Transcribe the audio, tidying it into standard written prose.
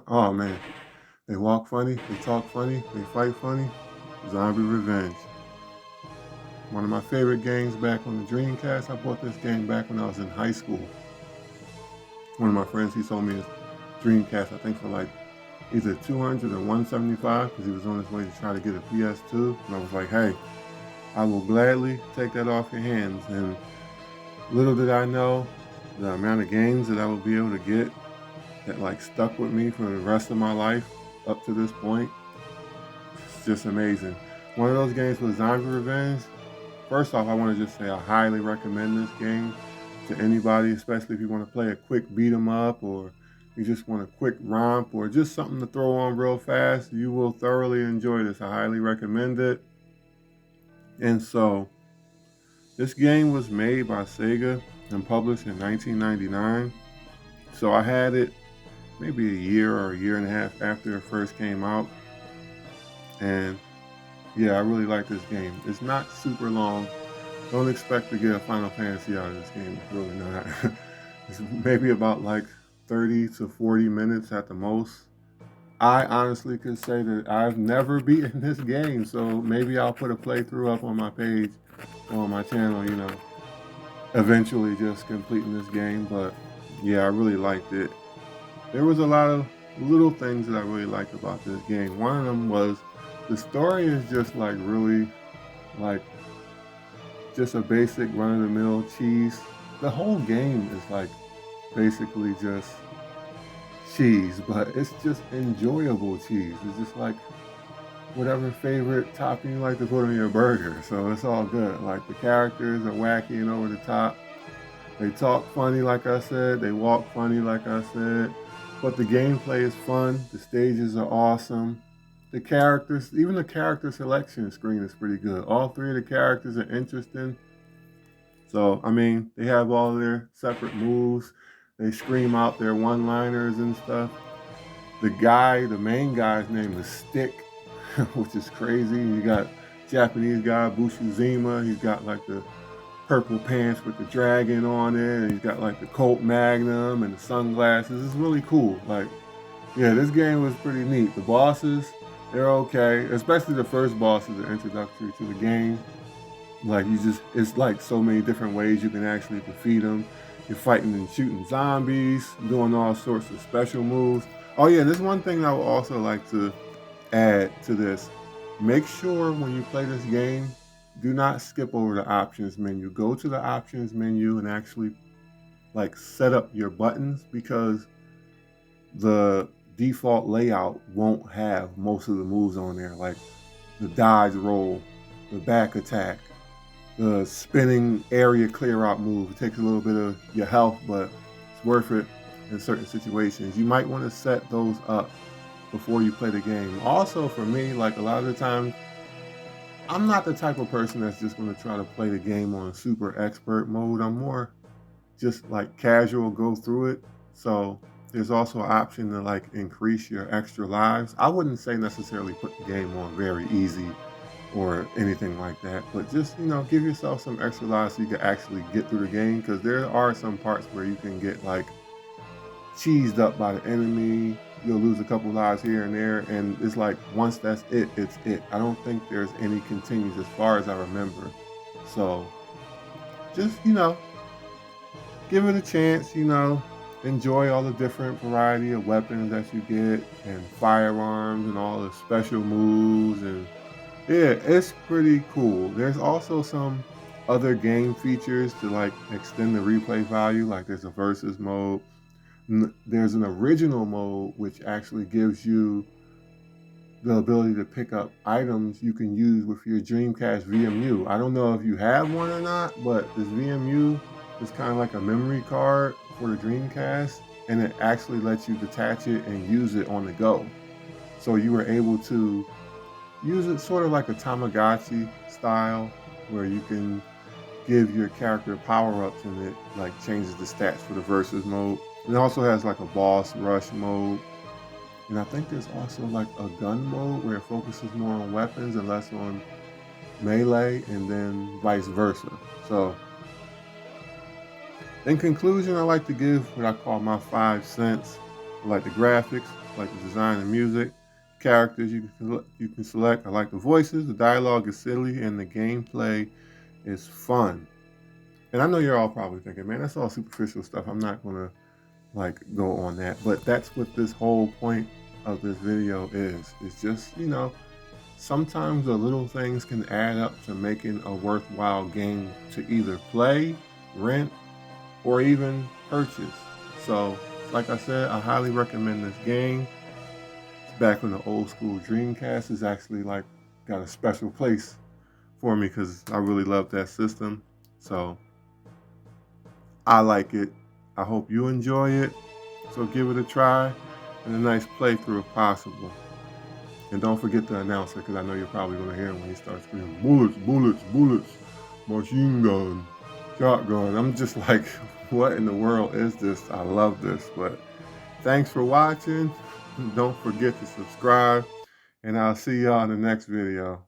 Oh man, they walk funny, they talk funny, they fight funny. Zombie Revenge. One of my favorite games back on the Dreamcast. I bought this game back when I was in high school. One of my friends, he sold me his Dreamcast, I think for like either 200 or 175 because he was on his way to try to get a PS2. And I was like, hey, I will gladly take that off your hands. And little did I know the amount of games that I would be able to get that like stuck with me for the rest of my life up to this point. It's just amazing. One of those games was Zombie Revenge. First off, I want to just say I highly recommend this game to anybody, especially if you want to play a quick beat 'em up or you just want a quick romp or just something to throw on real fast. You will thoroughly enjoy this. I highly recommend it. And so, this game was made by Sega and published in 1999. So I had it maybe a year or a year and a half after it first came out. And yeah, I really like this game. It's not super long. Don't expect to get a Final Fantasy out of this game. It's really not. It's maybe about like 30 to 40 minutes at the most. I honestly could say that I've never beaten this game, so maybe I'll put a playthrough up on my page or on my channel, eventually just completing this game. But yeah, I really liked it. There was a lot of little things that I really liked about this game. One of them was the story is just like really like just a basic run of the mill cheese. The whole game is like basically just cheese, but it's just enjoyable cheese. It's just like whatever favorite topping you like to put on your burger. So it's all good. Like the characters are wacky and over the top. They talk funny, like I said. They walk funny, like I said. But the gameplay is fun. The stages are awesome. The characters, even the character selection screen is pretty good. All three of the characters are interesting. So, I mean, they have all their separate moves. They scream out their one-liners and stuff. The main guy's name is Stick, which is crazy. You got Japanese guy, Bushuzima. He's got like the purple pants with the dragon on it. And he's got like the Colt Magnum and the sunglasses. It's really cool. Like, yeah, this game was pretty neat. The bosses, they're okay. Especially the first boss is the introductory to the game. Like it's like so many different ways you can actually defeat them. You're fighting and shooting zombies, doing all sorts of special moves. Oh yeah, there's one thing I would also like to add to this. Make sure when you play this game, do not skip over the options menu. Go to the options menu and actually like set up your buttons because the default layout won't have most of the moves on there, like the dodge roll, the back attack, the spinning area clear out move. It takes a little bit of your health, but it's worth it in certain situations. You might want to set those up before you play the game. Also, for me, like a lot of the time, I'm not the type of person that's just going to try to play the game on super expert mode. I'm more just like casual, go through it. So there's also an option to like increase your extra lives. I wouldn't say necessarily put the game on very easy or anything like that, but just give yourself some extra lives so you can actually get through the game because there are some parts where you can get like cheesed up by the enemy. You'll lose a couple lives here and there, and it's like once that's it, it's it. I don't think there's any continues as far as I remember. So just give it a chance. Enjoy all the different variety of weapons that you get and firearms and all the special moves and yeah, it's pretty cool. There's also some other game features to like extend the replay value. Like there's a versus mode. There's an original mode which actually gives you the ability to pick up items you can use with your Dreamcast VMU. I don't know if you have one or not, but this VMU is kind of like a memory card for the Dreamcast, and it actually lets you detach it and use it on the go. So you were able to use it sort of like a Tamagotchi style, where you can give your character power-ups and it like changes the stats for the versus mode. It also has like a boss rush mode. And I think there's also like a gun mode where it focuses more on weapons and less on melee, and then vice versa. So in conclusion, I like to give what I call my 5 cents. I like the graphics, I like the design and music, characters you can select. I like the voices, the dialogue is silly, and the gameplay is fun. And I know you're all probably thinking, man, that's all superficial stuff. I'm not gonna like go on that. But that's what this whole point of this video is. It's just, sometimes the little things can add up to making a worthwhile game to either play, rent, or even purchase. So, like I said, I highly recommend this game. It's back on the old school Dreamcast. Is actually like got a special place for me because I really love that system. So I like it. I hope you enjoy it. So give it a try and a nice playthrough if possible. And don't forget the announcer because I know you're probably going to hear him when he starts screaming, bullets, bullets, bullets, machine gun, shotgun. I'm just like, what in the world is this? I love this. But thanks for watching. Don't forget to subscribe. And I'll see y'all in the next video.